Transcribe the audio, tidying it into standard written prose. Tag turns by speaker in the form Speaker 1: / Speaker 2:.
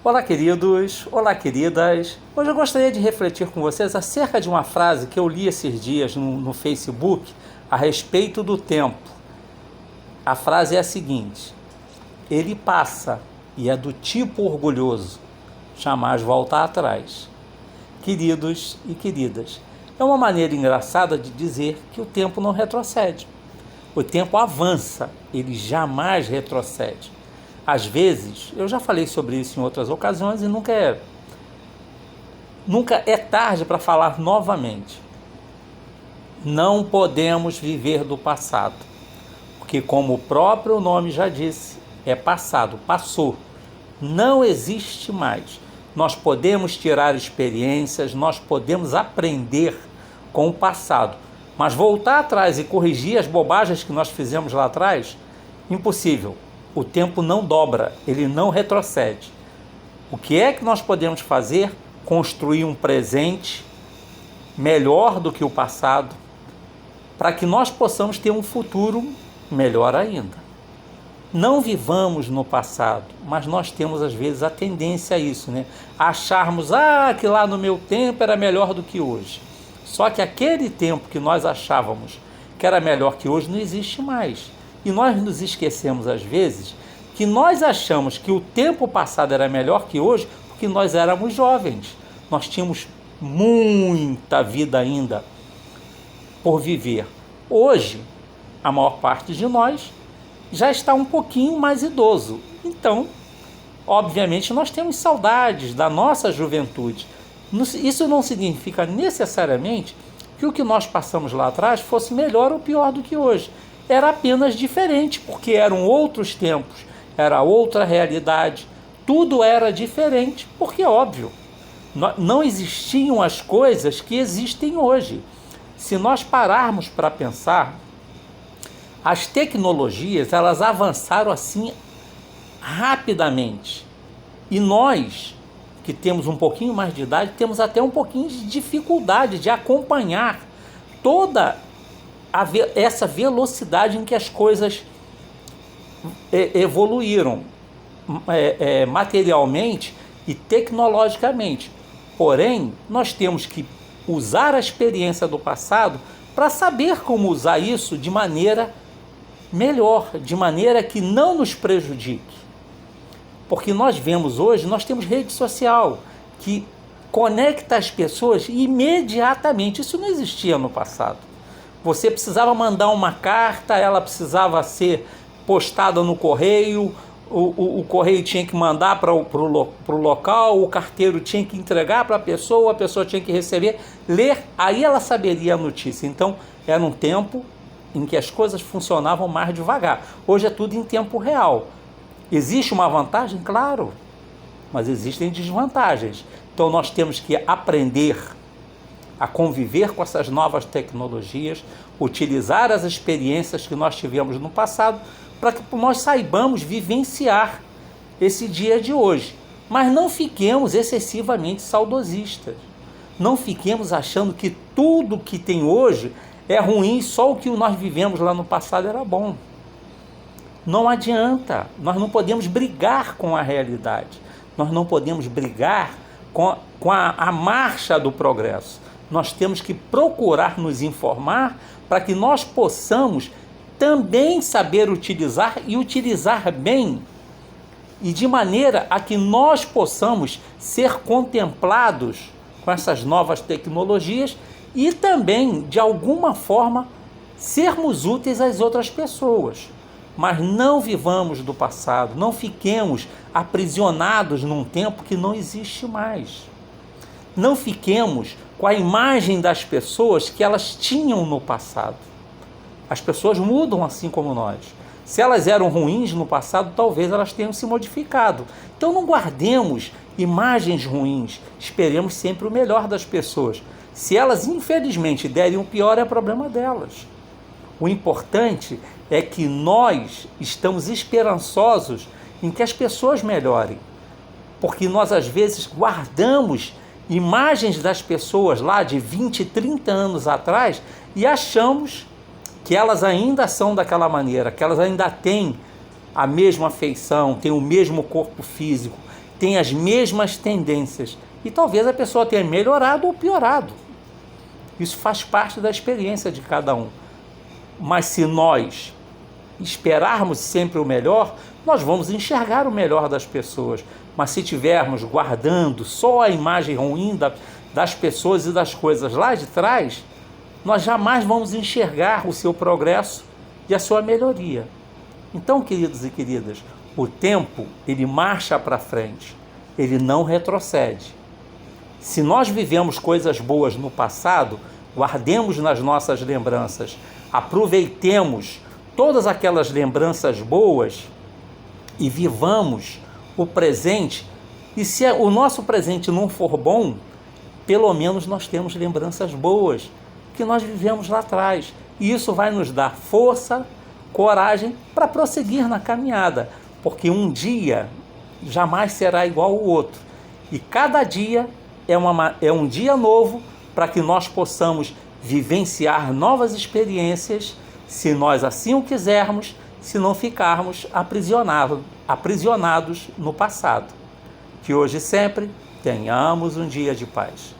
Speaker 1: Olá, queridos, olá, queridas. Hoje eu gostaria de refletir com vocês acerca de uma frase que eu li esses dias no Facebook a respeito do tempo. A frase é a seguinte: ele passa e é do tipo orgulhoso, jamais volta atrás. Queridos e queridas, é uma maneira engraçada de dizer que o tempo não retrocede. O tempo avança, ele jamais retrocede. Às vezes, eu já falei sobre isso em outras ocasiões e nunca é tarde para falar novamente. Não podemos viver do passado, porque como o próprio nome já disse, é passado, passou, não existe mais. Nós podemos tirar experiências, nós podemos aprender com o passado, mas voltar atrás e corrigir as bobagens que nós fizemos lá atrás, impossível. O tempo não dobra, ele não retrocede. O que é que nós podemos fazer? Construir um presente melhor do que o passado, para que nós possamos ter um futuro melhor ainda. Não vivamos no passado, mas nós temos às vezes a tendência a isso, né? A acharmos, que lá no meu tempo era melhor do que hoje. Só que aquele tempo que nós achávamos que era melhor que hoje não existe mais. E nós nos esquecemos às vezes que nós achamos que o tempo passado era melhor que hoje porque nós éramos jovens. Nós tínhamos muita vida ainda por viver. Hoje, a maior parte de nós já está um pouquinho mais idoso. Então, obviamente, nós temos saudades da nossa juventude. Isso não significa necessariamente que o que nós passamos lá atrás fosse melhor ou pior do que hoje. Era apenas diferente, porque eram outros tempos, era outra realidade, tudo era diferente, porque óbvio, não existiam as coisas que existem hoje. Se nós pararmos para pensar, as tecnologias, elas avançaram assim rapidamente, e nós, que temos um pouquinho mais de idade, temos até um pouquinho de dificuldade de acompanhar toda essa velocidade em que as coisas evoluíram materialmente e tecnologicamente. Porém, nós temos que usar a experiência do passado para saber como usar isso de maneira melhor, de maneira que não nos prejudique. Porque nós vemos hoje, nós temos rede social que conecta as pessoas imediatamente. Isso não existia no passado. Você precisava mandar uma carta, ela precisava ser postada no correio, o correio tinha que mandar para o local, o carteiro tinha que entregar para a pessoa tinha que receber, ler, aí ela saberia a notícia. Então, era um tempo em que as coisas funcionavam mais devagar. Hoje é tudo em tempo real. Existe uma vantagem? Claro, mas existem desvantagens. Então, nós temos que aprender a conviver com essas novas tecnologias, utilizar as experiências que nós tivemos no passado para que nós saibamos vivenciar esse dia de hoje. Mas não fiquemos excessivamente saudosistas. Não fiquemos achando que tudo que tem hoje é ruim, só o que nós vivemos lá no passado era bom. Não adianta, nós não podemos brigar com a realidade, nós não podemos brigar com a marcha do progresso. Nós temos que procurar nos informar para que nós possamos também saber utilizar e utilizar bem, e de maneira a que nós possamos ser contemplados com essas novas tecnologias e também, de alguma forma, sermos úteis às outras pessoas. Mas não vivamos do passado, não fiquemos aprisionados num tempo que não existe mais. Não fiquemos com a imagem das pessoas que elas tinham no passado. As pessoas mudam assim como nós. Se elas eram ruins no passado, talvez elas tenham se modificado. Então não guardemos imagens ruins, esperemos sempre o melhor das pessoas. Se elas infelizmente derem o pior, é problema delas. O importante é que nós estamos esperançosos em que as pessoas melhorem, porque nós às vezes guardamos imagens das pessoas lá de 20, 30 anos atrás e achamos que elas ainda são daquela maneira, que elas ainda têm a mesma feição, têm o mesmo corpo físico, têm as mesmas tendências. E talvez a pessoa tenha melhorado ou piorado. Isso faz parte da experiência de cada um. Mas se nós esperarmos sempre o melhor, nós vamos enxergar o melhor das pessoas. Mas se estivermos guardando só a imagem ruim das pessoas e das coisas lá de trás, nós jamais vamos enxergar o seu progresso e a sua melhoria. Então, queridos e queridas, o tempo, ele marcha para frente, ele não retrocede. Se nós vivemos coisas boas no passado, guardemos nas nossas lembranças, aproveitemos todas aquelas lembranças boas e vivamos o presente. E se o nosso presente não for bom, pelo menos nós temos lembranças boas que nós vivemos lá atrás. E isso vai nos dar força, coragem para prosseguir na caminhada, porque um dia jamais será igual ao outro. E cada dia é um dia novo para que nós possamos vivenciar novas experiências, se nós assim o quisermos, se não ficarmos aprisionados no passado. Que hoje e sempre tenhamos um dia de paz.